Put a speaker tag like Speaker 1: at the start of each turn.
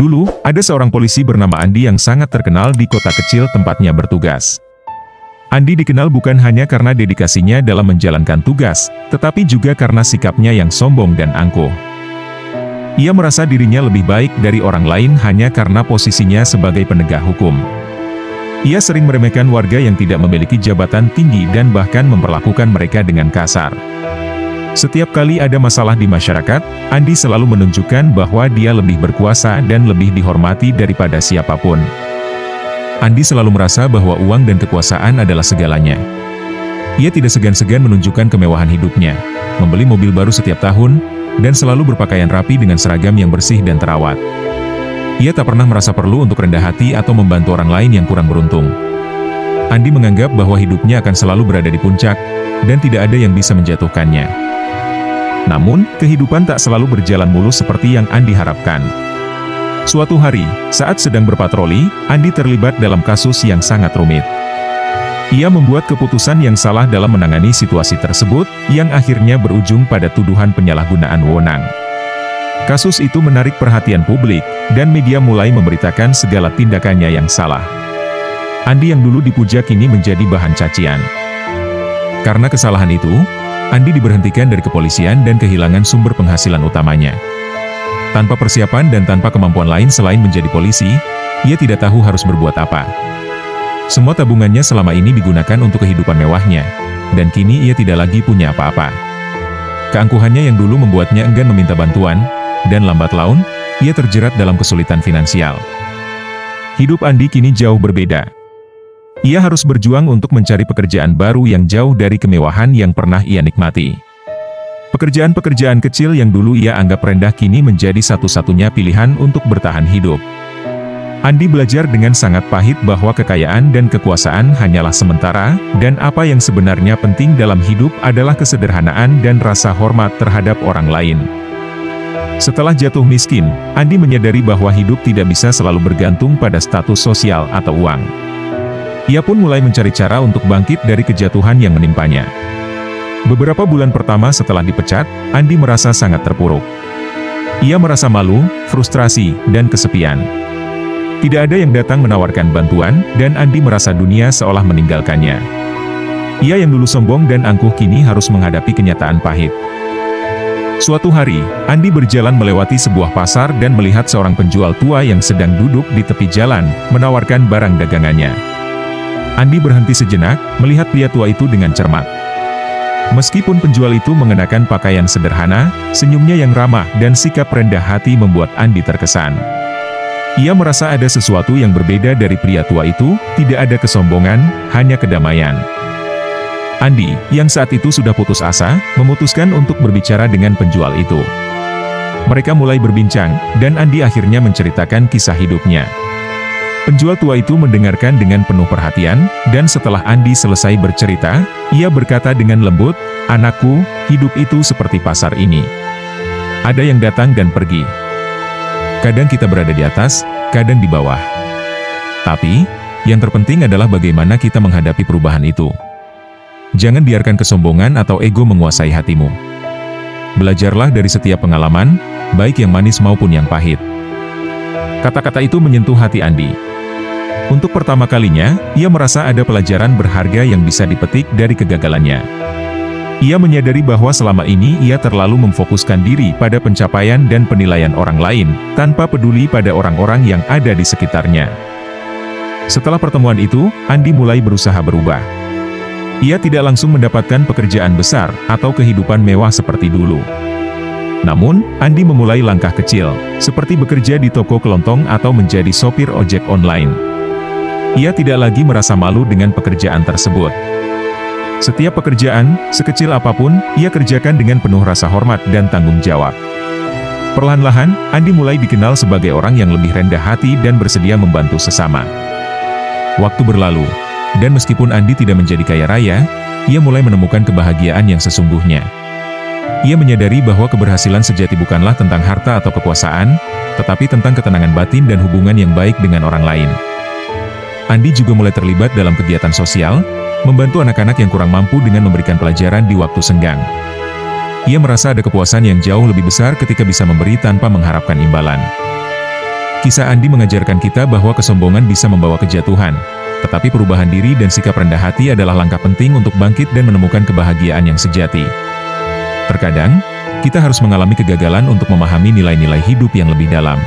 Speaker 1: Dulu, ada seorang polisi bernama Andi yang sangat terkenal di kota kecil tempatnya bertugas. Andi dikenal bukan hanya karena dedikasinya dalam menjalankan tugas, tetapi juga karena sikapnya yang sombong dan angkuh. Ia merasa dirinya lebih baik dari orang lain hanya karena posisinya sebagai penegak hukum. Ia sering meremehkan warga yang tidak memiliki jabatan tinggi dan bahkan memperlakukan mereka dengan kasar. Setiap kali ada masalah di masyarakat, Andi selalu menunjukkan bahwa dia lebih berkuasa dan lebih dihormati daripada siapapun. Andi selalu merasa bahwa uang dan kekuasaan adalah segalanya. Ia tidak segan-segan menunjukkan kemewahan hidupnya, membeli mobil baru setiap tahun, dan selalu berpakaian rapi dengan seragam yang bersih dan terawat. Ia tak pernah merasa perlu untuk rendah hati atau membantu orang lain yang kurang beruntung. Andi menganggap bahwa hidupnya akan selalu berada di puncak, dan tidak ada yang bisa menjatuhkannya. Namun, kehidupan tak selalu berjalan mulus seperti yang Andi harapkan. Suatu hari, saat sedang berpatroli, Andi terlibat dalam kasus yang sangat rumit. Ia membuat keputusan yang salah dalam menangani situasi tersebut, yang akhirnya berujung pada tuduhan penyalahgunaan wewenang. Kasus itu menarik perhatian publik, dan media mulai memberitakan segala tindakannya yang salah. Andi yang dulu dipuja kini menjadi bahan cacian. Karena kesalahan itu, Andi diberhentikan dari kepolisian dan kehilangan sumber penghasilan utamanya. Tanpa persiapan dan tanpa kemampuan lain selain menjadi polisi, ia tidak tahu harus berbuat apa. Semua tabungannya selama ini digunakan untuk kehidupan mewahnya, dan kini ia tidak lagi punya apa-apa. Keangkuhannya yang dulu membuatnya enggan meminta bantuan, dan lambat laun, ia terjerat dalam kesulitan finansial. Hidup Andi kini jauh berbeda. Ia harus berjuang untuk mencari pekerjaan baru yang jauh dari kemewahan yang pernah ia nikmati. Pekerjaan-pekerjaan kecil yang dulu ia anggap rendah kini menjadi satu-satunya pilihan untuk bertahan hidup. Andi belajar dengan sangat pahit bahwa kekayaan dan kekuasaan hanyalah sementara, dan apa yang sebenarnya penting dalam hidup adalah kesederhanaan dan rasa hormat terhadap orang lain. Setelah jatuh miskin, Andi menyadari bahwa hidup tidak bisa selalu bergantung pada status sosial atau uang. Ia pun mulai mencari cara untuk bangkit dari kejatuhan yang menimpanya. Beberapa bulan pertama setelah dipecat, Andi merasa sangat terpuruk. Ia merasa malu, frustrasi, dan kesepian. Tidak ada yang datang menawarkan bantuan, dan Andi merasa dunia seolah meninggalkannya. Ia yang dulu sombong dan angkuh kini harus menghadapi kenyataan pahit. Suatu hari, Andi berjalan melewati sebuah pasar dan melihat seorang penjual tua yang sedang duduk di tepi jalan, menawarkan barang dagangannya. Andi berhenti sejenak, melihat pria tua itu dengan cermat. Meskipun penjual itu mengenakan pakaian sederhana, senyumnya yang ramah dan sikap rendah hati membuat Andi terkesan. Ia merasa ada sesuatu yang berbeda dari pria tua itu, tidak ada kesombongan, hanya kedamaian. Andi, yang saat itu sudah putus asa, memutuskan untuk berbicara dengan penjual itu. Mereka mulai berbincang, dan Andi akhirnya menceritakan kisah hidupnya. Penjual tua itu mendengarkan dengan penuh perhatian, dan setelah Andi selesai bercerita, ia berkata dengan lembut, "Anakku, hidup itu seperti pasar ini. Ada yang datang dan pergi. Kadang kita berada di atas, kadang di bawah. Tapi, yang terpenting adalah bagaimana kita menghadapi perubahan itu. Jangan biarkan kesombongan atau ego menguasai hatimu. Belajarlah dari setiap pengalaman, baik yang manis maupun yang pahit." Kata-kata itu menyentuh hati Andi. Untuk pertama kalinya, ia merasa ada pelajaran berharga yang bisa dipetik dari kegagalannya. Ia menyadari bahwa selama ini ia terlalu memfokuskan diri pada pencapaian dan penilaian orang lain, tanpa peduli pada orang-orang yang ada di sekitarnya. Setelah pertemuan itu, Andi mulai berusaha berubah. Ia tidak langsung mendapatkan pekerjaan besar, atau kehidupan mewah seperti dulu. Namun, Andi memulai langkah kecil, seperti bekerja di toko kelontong atau menjadi sopir ojek online. Ia tidak lagi merasa malu dengan pekerjaan tersebut. Setiap pekerjaan, sekecil apapun, ia kerjakan dengan penuh rasa hormat dan tanggung jawab. Perlahan-lahan, Andi mulai dikenal sebagai orang yang lebih rendah hati dan bersedia membantu sesama. Waktu berlalu, dan meskipun Andi tidak menjadi kaya raya, ia mulai menemukan kebahagiaan yang sesungguhnya. Ia menyadari bahwa keberhasilan sejati bukanlah tentang harta atau kekuasaan, tetapi tentang ketenangan batin dan hubungan yang baik dengan orang lain. Andi juga mulai terlibat dalam kegiatan sosial, membantu anak-anak yang kurang mampu dengan memberikan pelajaran di waktu senggang. Ia merasa ada kepuasan yang jauh lebih besar ketika bisa memberi tanpa mengharapkan imbalan. Kisah Andi mengajarkan kita bahwa kesombongan bisa membawa kejatuhan, tetapi perubahan diri dan sikap rendah hati adalah langkah penting untuk bangkit dan menemukan kebahagiaan yang sejati. Terkadang, kita harus mengalami kegagalan untuk memahami nilai-nilai hidup yang lebih dalam.